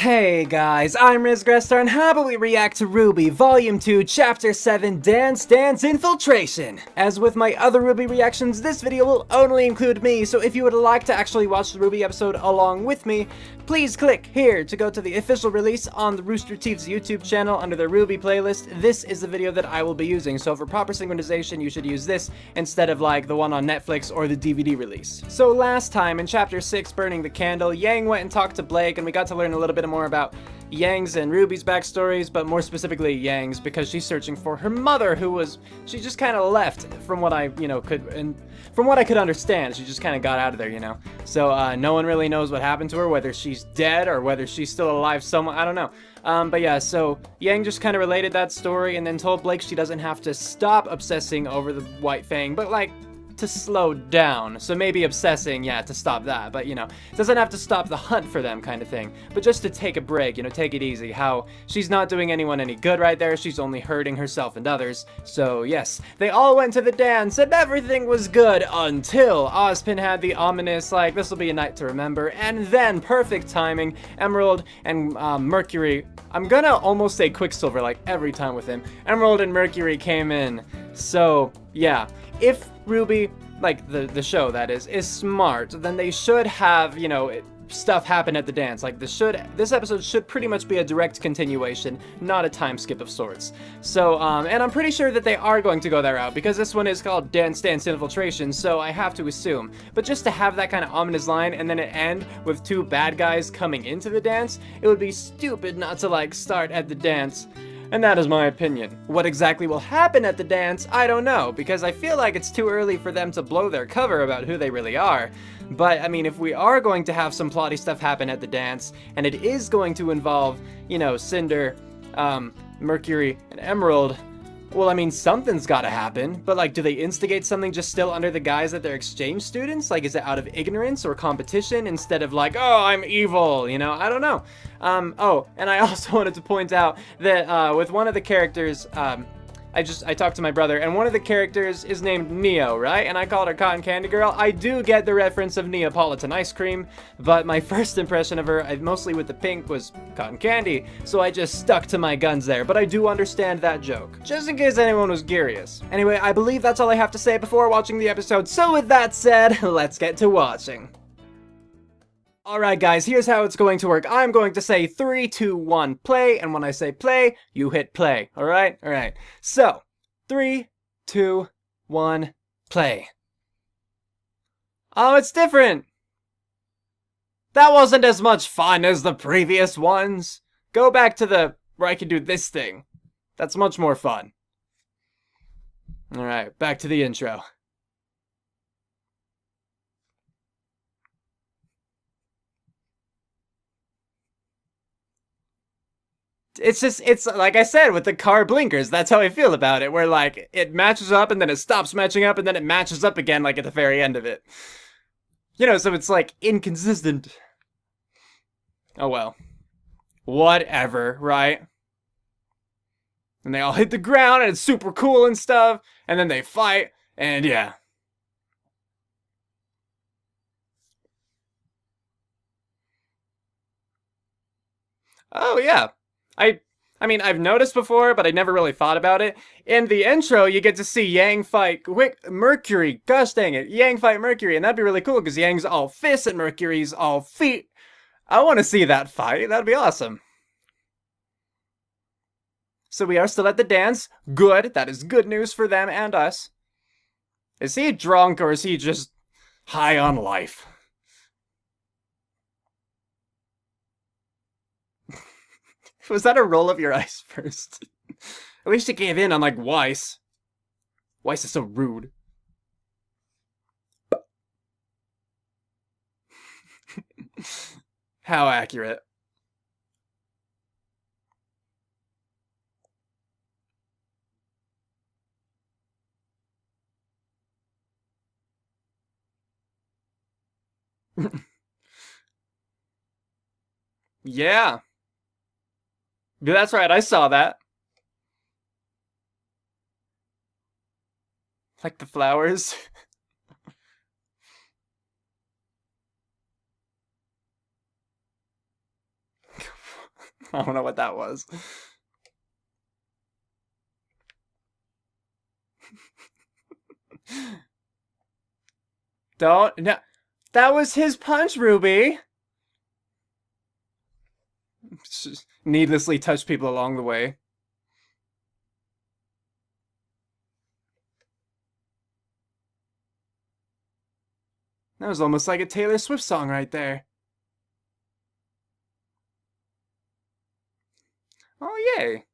Hey guys, I'm Grestar, and how about we react to RWBY Volume 2, Chapter 7, Dance Infiltration? As with my other RWBY reactions, this video will only include me, so if you would like to actually watch the RWBY episode along with me, please click here to go to the official release on the Rooster Teeth's YouTube channel under the RWBY playlist. This is the video that I will be using, so for proper synchronization, you should use this instead of like the one on Netflix or the DVD release. So last time in Chapter 6, Burning the Candle, Yang went and talked to Blake, and we got to learn a little bit more about Yang's and Ruby's backstories, but more specifically Yang's, because she's searching for her mother, she just kind of left from what I, from what I could understand. She just kind of got out of there, So no one really knows what happened to her, whether she's dead or whether she's still alive somewhere, I don't know. But yeah, so Yang just kind of related that story and then told Blake she doesn't have to stop obsessing over the White Fang, but like, to slow down. So maybe obsessing, yeah, to stop that, but doesn't have to stop the hunt for them kind of thing, but just to take a break, take it easy. How she's not doing anyone any good right there, she's only hurting herself and others. So yes, they all went to the dance and everything was good until Ozpin had the ominous, like, this will be a night to remember, and then perfect timing, Emerald and Mercury, I'm gonna almost say Quicksilver like every time with him, Emerald and Mercury came in. So yeah, if RWBY, like the show that is smart, then they should have, stuff happen at the dance. Like this episode should pretty much be a direct continuation, not a time skip of sorts. So, and I'm pretty sure that they are going to go that route, because this one is called Dance Infiltration, so I have to assume. But just to have that kind of ominous line and then it end with two bad guys coming into the dance, it would be stupid not to like start at the dance. And that is my opinion. What exactly will happen at the dance, I don't know, because I feel like it's too early for them to blow their cover about who they really are. But, I mean, if we are going to have some plotty stuff happen at the dance, and it is going to involve, Cinder, Mercury, and Emerald, well, I mean, something's gotta happen, but like, do they instigate something just still under the guise that they're exchange students? Like, is it out of ignorance or competition instead of like, oh, I'm evil, I don't know. Oh, and I also wanted to point out that, with one of the characters, I talked to my brother, and one of the characters is named Neo, right? And I called her Cotton Candy Girl. I do get the reference of Neapolitan ice cream, but my first impression of her, mostly with the pink, was cotton candy, so I just stuck to my guns there, but I do understand that joke, just in case anyone was curious. Anyway, I believe that's all I have to say before watching the episode, so with that said, let's get to watching. Alright guys, here's how it's going to work. I'm going to say 3, 2, 1, play, and when I say play, you hit play, alright? Alright, so, 3, 2, 1, play. Oh, it's different! That wasn't as much fun as the previous ones. Go back to where I can do this thing. That's much more fun. Alright, back to the intro. It's like I said with the car blinkers, that's how I feel about it, where like, it matches up and then it stops matching up and then it matches up again like at the very end of it. So it's like inconsistent. Oh well. Whatever, right? And they all hit the ground and it's super cool and stuff, and then they fight, and yeah. Oh yeah. I mean, I've noticed before, but I never really thought about it. In the intro, you get to see Yang fight Mercury. Gosh dang it. Yang fight Mercury, and that'd be really cool, because Yang's all fists and Mercury's all feet. I want to see that fight. That'd be awesome. So we are still at the dance. Good. That is good news for them and us. Is he drunk, or is he just high on life? Was that a roll of your eyes first? At least you gave in on, like, Weiss. Weiss is so rude. How accurate. Yeah. That's right, I saw that. Like the flowers. I don't know what that was. Don't, no. That was his punch, RWBY. Just needlessly touch people along the way. That was almost like a Taylor Swift song right there. Oh, yay.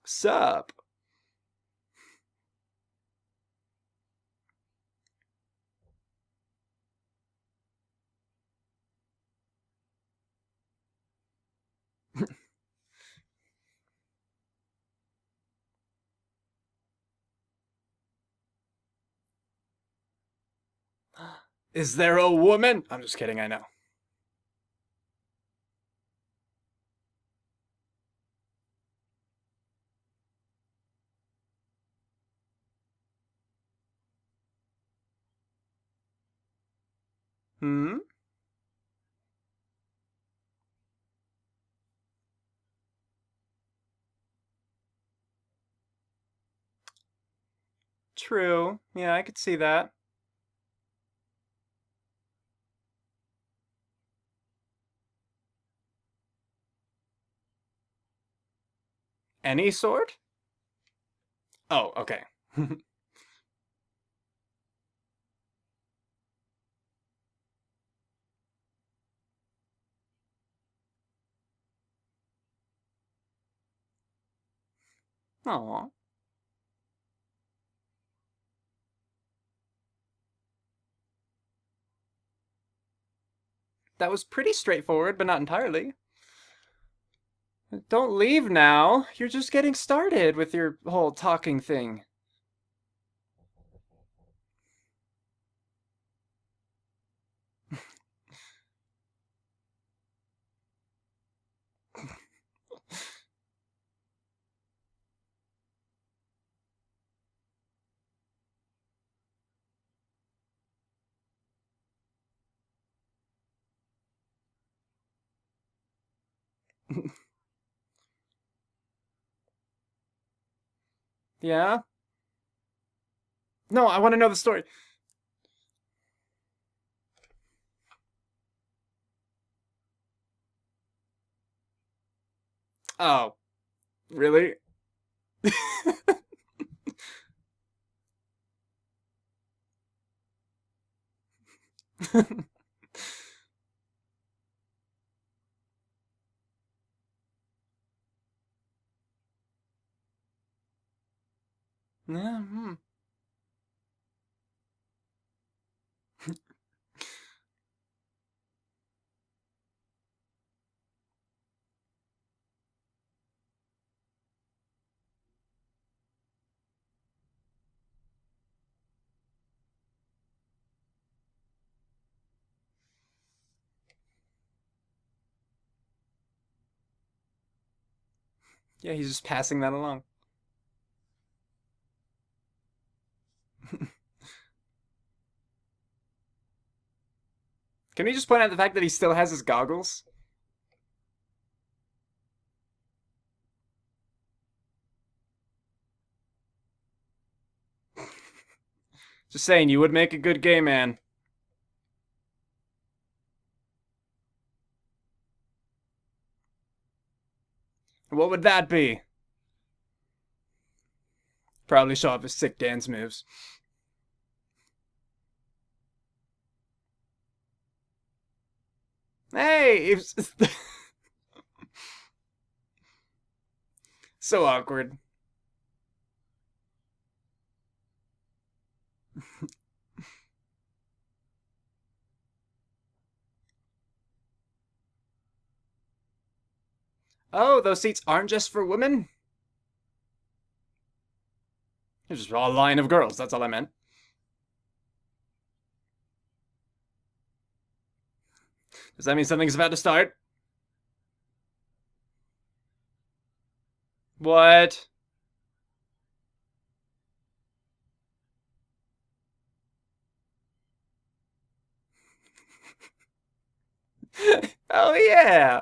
Sup? Is there a woman? I'm just kidding, I know. Hmm? True. Yeah, I could see that. Any sword? Oh, okay. Aw. That was pretty straightforward, but not entirely. Don't leave now. You're just getting started with your whole talking thing. Yeah? No, I want to know the story. Oh, really? Yeah, hmm. Yeah, he's just passing that along. Can we just point out the fact that he still has his goggles? Just saying, you would make a good gay man. What would that be? Probably show off his sick dance moves. Hey! So awkward. Oh, those seats aren't just for women? It's just a line of girls, that's all I meant. Does that mean something's about to start? What? Oh, yeah.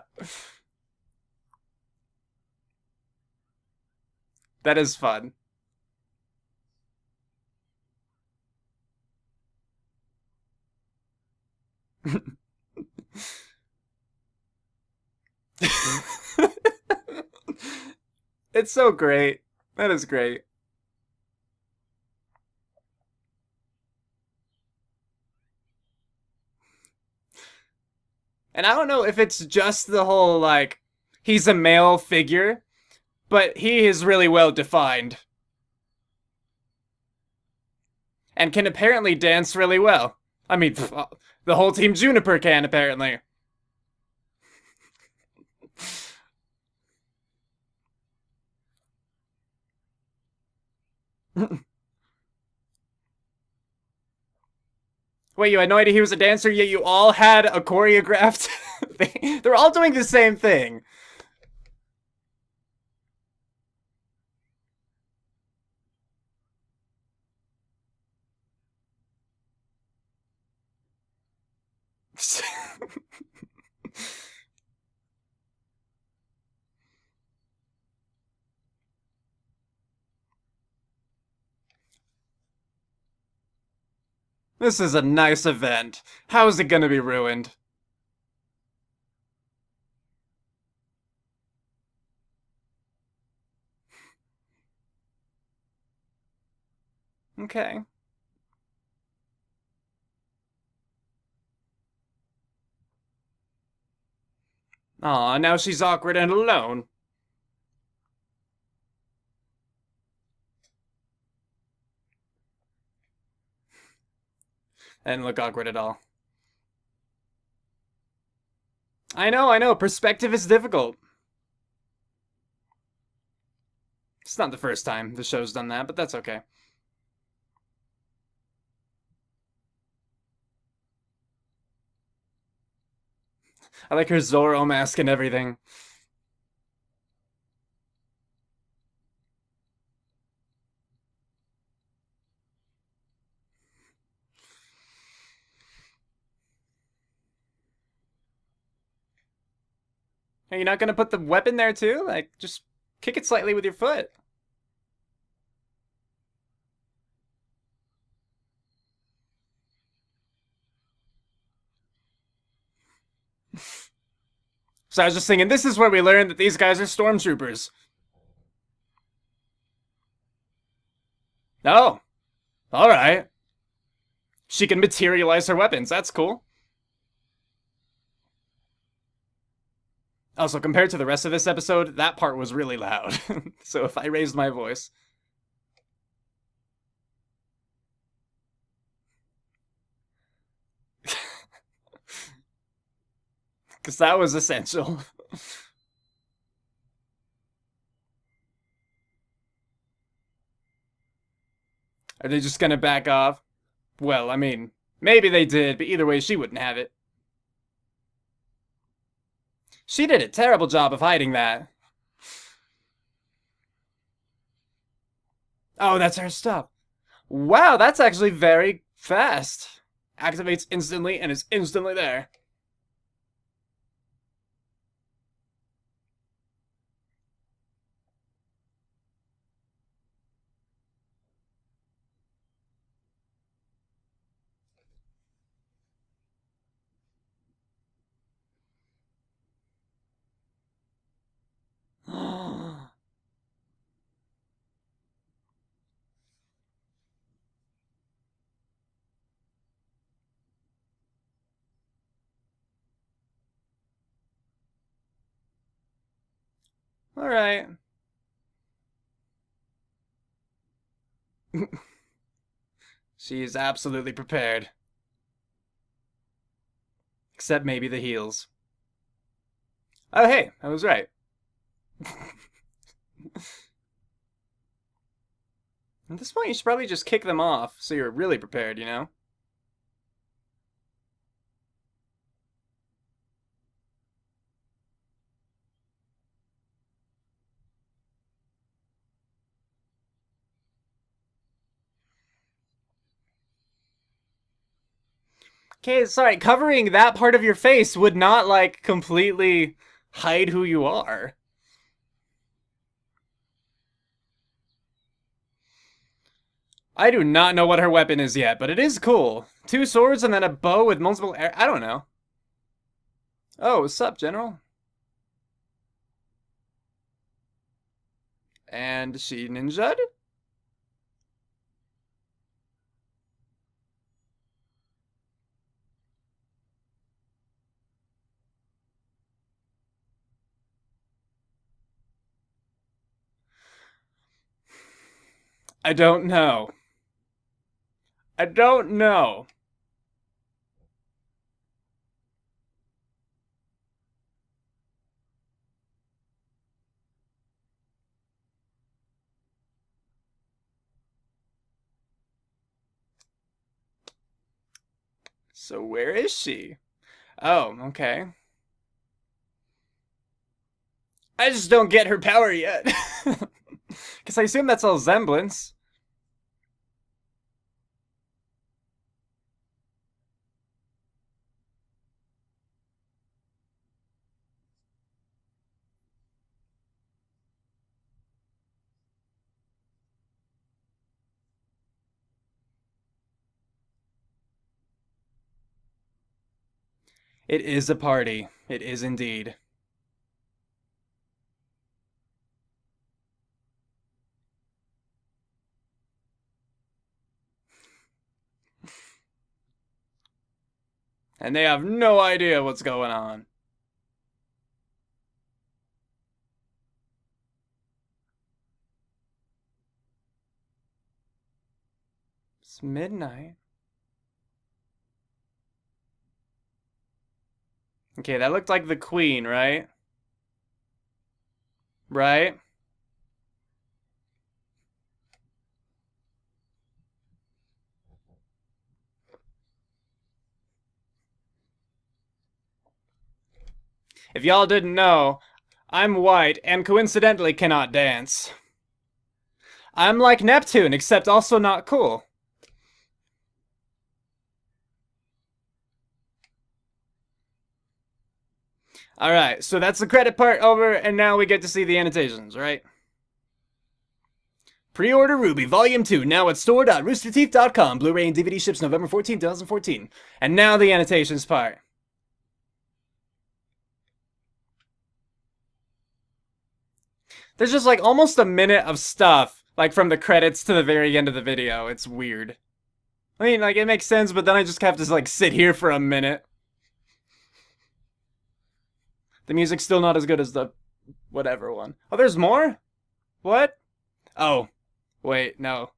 That is fun. It's so great. That is great. And I don't know if it's just the whole, like, he's a male figure, but he is really well defined. And can apparently dance really well. I mean, the whole Team Juniper can, apparently. Wait, you had no idea he was a dancer, yet you all had a choreographed thing? They're all doing the same thing. This is a nice event. How is it gonna be ruined? Okay. Aw, now she's awkward and alone. And look awkward at all. I know. Perspective is difficult. It's not the first time the show's done that, but that's okay. I like her Zorro mask and everything. Are you not gonna put the weapon there too? Like, just kick it slightly with your foot. So I was just thinking, this is where we learned that these guys are stormtroopers. Oh, alright. She can materialize her weapons, that's cool. Also, compared to the rest of this episode, that part was really loud. So if I raised my voice. Because that was essential. Are they just gonna back off? Well, I mean, maybe they did, but either way, she wouldn't have it. She did a terrible job of hiding that. Oh, that's her stuff. Wow, that's actually very fast. Activates instantly and is instantly there. Alright. She is absolutely prepared. Except maybe the heels. Oh, hey, I was right. At this point, you should probably just kick them off so you're really prepared, you know? Okay, sorry, covering that part of your face would not, like, completely hide who you are. I do not know what her weapon is yet, but it is cool. 2 swords and then a bow with multiple I don't know. Oh, what's up, General? And she ninja'd? I don't know. I don't know. So where is she? Oh, okay. I just don't get her power yet. Because I assume that's all semblance. It is a party. It is indeed. And they have no idea what's going on. It's midnight. Okay, that looked like the queen, right? Right? If y'all didn't know, I'm white and coincidentally cannot dance. I'm like Neptune, except also not cool. Alright, so that's the credit part over, and now we get to see the annotations, right? Pre-order RWBY Volume 2, now at store.roosterteeth.com. Blu-ray and DVD ships November 14, 2014. And now the annotations part. There's just like almost a minute of stuff, like from the credits to the very end of the video. It's weird. I mean, like, it makes sense, but then I just have to, like, sit here for a minute. The music's still not as good as the whatever one. Oh, there's more? What? Oh. Wait, no.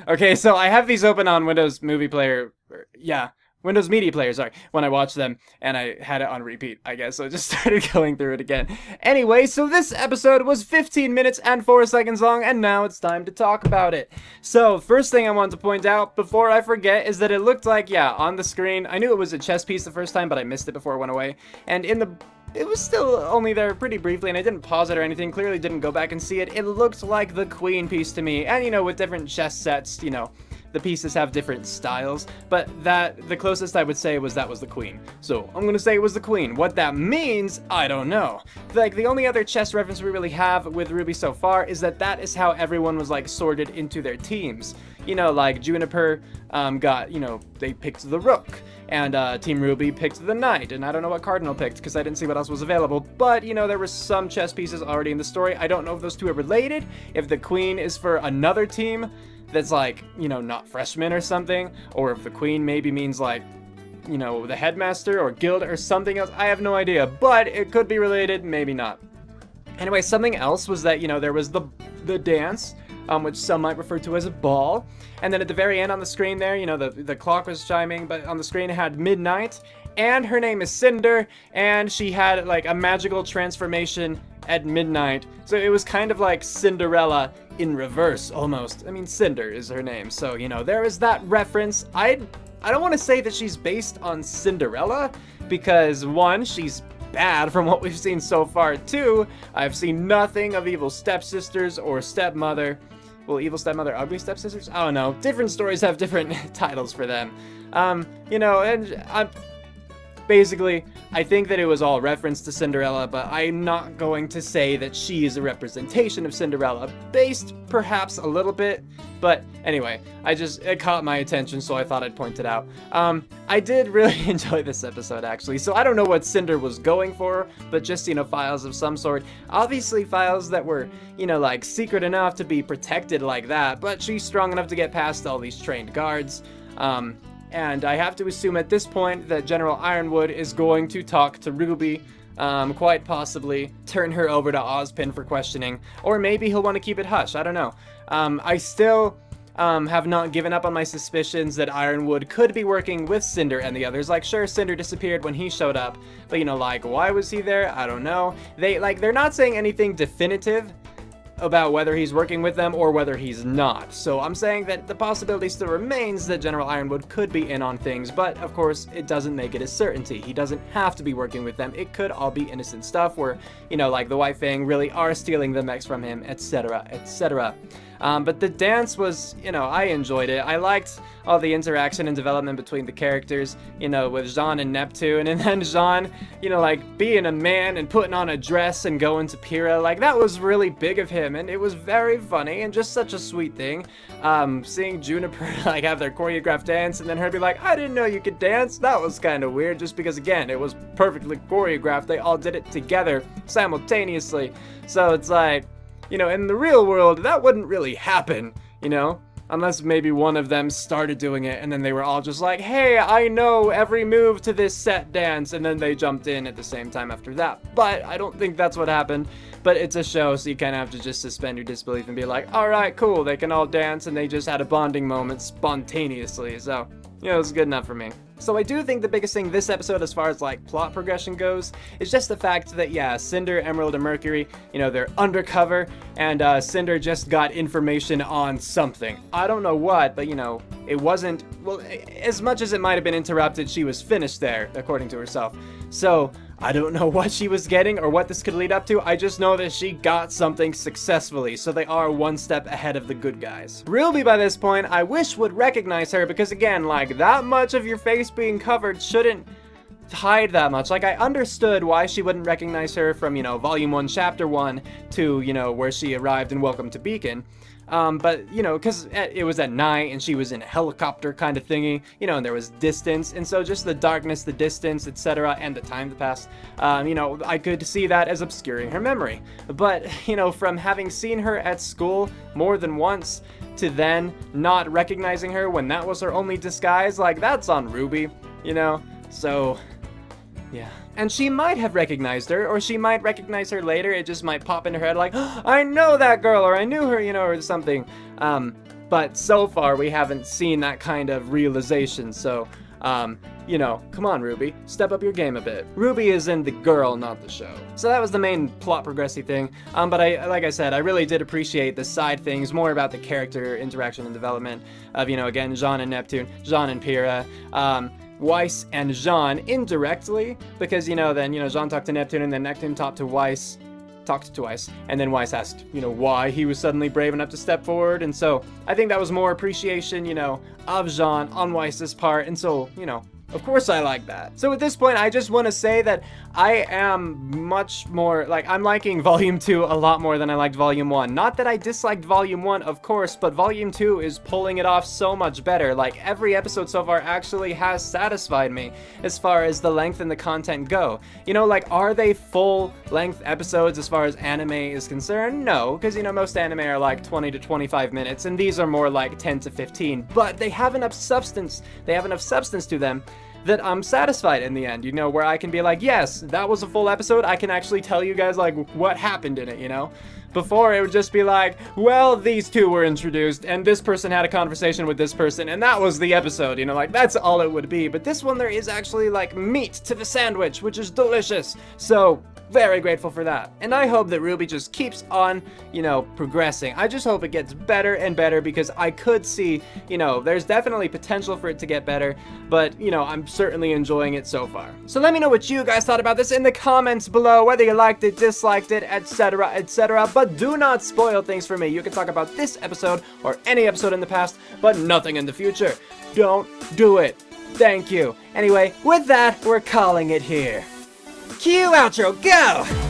Okay, so I have these open on Windows Movie Player. Yeah, Windows Media Player, sorry, when I watched them, and I had it on repeat, I guess, so I just started going through it again. Anyway, so this episode was 15 minutes and 4 seconds long, and now it's time to talk about it. So, first thing I want to point out, before I forget, is that it looked like, yeah, on the screen, I knew it was a chess piece the first time, but I missed it before it went away, and in the it was still only there pretty briefly, and I didn't pause it or anything, clearly didn't go back and see it. It looked like the queen piece to me, and, you know, with different chess sets, you know, the pieces have different styles, but the closest I would say was that was the queen. So, I'm gonna say it was the queen. What that means, I don't know. Like, the only other chess reference we really have with RWBY so far is that is how everyone was, like, sorted into their teams. You know, like, Juniper got, you know, they picked the rook, and Team RWBY picked the knight, and I don't know what Cardinal picked, because I didn't see what else was available, but, you know, there were some chess pieces already in the story. I don't know if those two are related, if the queen is for another team that's, like, you know, not freshmen or something, or if the queen maybe means, like, you know, the headmaster or guild or something else. I have no idea, but it could be related, maybe not. Anyway, something else was that, you know, there was the dance, which some might refer to as a ball. And then at the very end on the screen there, you know, the clock was chiming, but on the screen it had midnight. And her name is Cinder, and she had, like, a magical transformation at midnight. So it was kind of like Cinderella in reverse, almost. I mean, Cinder is her name, so, you know, there is that reference. I don't want to say that she's based on Cinderella, because, one, she's bad from what we've seen so far. Two, I've seen nothing of evil stepsisters or stepmother. well, evil stepmother, ugly stepsisters? I don't know. Different stories have different titles for them. You know, and basically, I think that it was all reference to Cinderella, but I'm not going to say that she is a representation of Cinderella. Based, perhaps, a little bit, but anyway, it caught my attention, so I thought I'd point it out. I did really enjoy this episode, actually, so I don't know what Cinder was going for, but just, you know, files of some sort. Obviously, files that were, you know, like, secret enough to be protected like that, but she's strong enough to get past all these trained guards. And I have to assume at this point that General Ironwood is going to talk to Ruby, quite possibly turn her over to Ozpin for questioning, or maybe he'll want to keep it hush, I don't know. I still have not given up on my suspicions that Ironwood could be working with Cinder and the others. Like, sure, Cinder disappeared when he showed up, but, you know, like, why was he there? I don't know. They're not saying anything definitive about whether he's working with them or whether he's not. So I'm saying that the possibility still remains that General Ironwood could be in on things, but of course it doesn't make it a certainty. He doesn't have to be working with them. It could all be innocent stuff where, you know, like the White Fang really are stealing the mechs from him, etc., etc. But the dance was, you know, I enjoyed it. I liked all the interaction and development between the characters, you know, with Jean and Neptune, and then Jean, you know, like, being a man and putting on a dress and going to Pyrrha, like, that was really big of him, and it was very funny, and just such a sweet thing. Seeing Juniper, like, have their choreographed dance, and then her be like, I didn't know you could dance, that was kind of weird, just because, again, it was perfectly choreographed. They all did it together, simultaneously, so it's like, you know, in the real world, that wouldn't really happen, you know? Unless maybe one of them started doing it and then they were all just like, hey, I know every move to this set dance, and then they jumped in at the same time after that. But I don't think that's what happened. But it's a show, so you kind of have to just suspend your disbelief and be like, alright, cool, they can all dance, and they just had a bonding moment spontaneously. So, you know, it's good enough for me. So I do think the biggest thing this episode as far as like plot progression goes is just the fact that, yeah, Cinder, Emerald, and Mercury, you know, they're undercover, and Cinder just got information on something. I don't know what, but, you know, it wasn't, well, as much as it might have been interrupted, she was finished there, according to herself. So I don't know what she was getting or what this could lead up to. I just know that she got something successfully, so they are one step ahead of the good guys. RWBY by this point, I wish would recognize her, because again, like, that much of your face being covered shouldn't hide that much. Like, I understood why she wouldn't recognize her from, you know, Volume 1, Chapter 1 to, you know, where she arrived in Welcome to Beacon. But, you know, because it was at night and she was in a helicopter kind of thingy, you know, and there was distance, and so just the darkness, the distance, etc., and the time that passed, you know, I could see that as obscuring her memory. But, you know, from having seen her at school more than once to then not recognizing her when that was her only disguise, like, that's on RWBY, you know, so yeah. And she might have recognized her, or she might recognize her later. It just might pop in her head like, oh, I know that girl, or I knew her, you know, or something. But so far, we haven't seen that kind of realization, so, you know, come on, RWBY, step up your game a bit. RWBY is in the girl, not the show. So that was the main plot progressy thing, but like I said, I really did appreciate the side things, more about the character interaction and development of, you know, again, Jean and Neptune, Jean and Pyrrha, Weiss and Jean indirectly, because, you know, then, you know, Jean talked to Neptune, and then Neptune talked to Weiss, and then Weiss asked, you know, why he was suddenly brave enough to step forward, and so I think that was more appreciation, you know, of Jean on Weiss's part, and so, you know, of course I like that. So at this point, I just want to say that I am much more, like, I'm liking Volume 2 a lot more than I liked Volume 1. Not that I disliked Volume 1, of course, but Volume 2 is pulling it off so much better. Like, every episode so far actually has satisfied me as far as the length and the content go. You know, like, are they full-length episodes as far as anime is concerned? No, because, you know, most anime are like 20 to 25 minutes, and these are more like 10 to 15, but they have enough substance to them that I'm satisfied in the end, you know, where I can be like, yes, that was a full episode, I can actually tell you guys, like, what happened in it, you know? Before, it would just be like, well, these two were introduced, and this person had a conversation with this person, and that was the episode, you know, like, that's all it would be. But this one, there is actually, like, meat to the sandwich, which is delicious. So, Very grateful for that. And I hope that RWBY just keeps on, progressing. I just hope it gets better and better, because I could see, there's definitely potential for it to get better, but, I'm certainly enjoying it so far. So let me know what you guys thought about this in the comments below, whether you liked it, disliked it, etc., etc., but do not spoil things for me. You can talk about this episode or any episode in the past, but nothing in the future. Don't do it. Thank you. Anyway, with that, we're calling it here. Cue outro, go!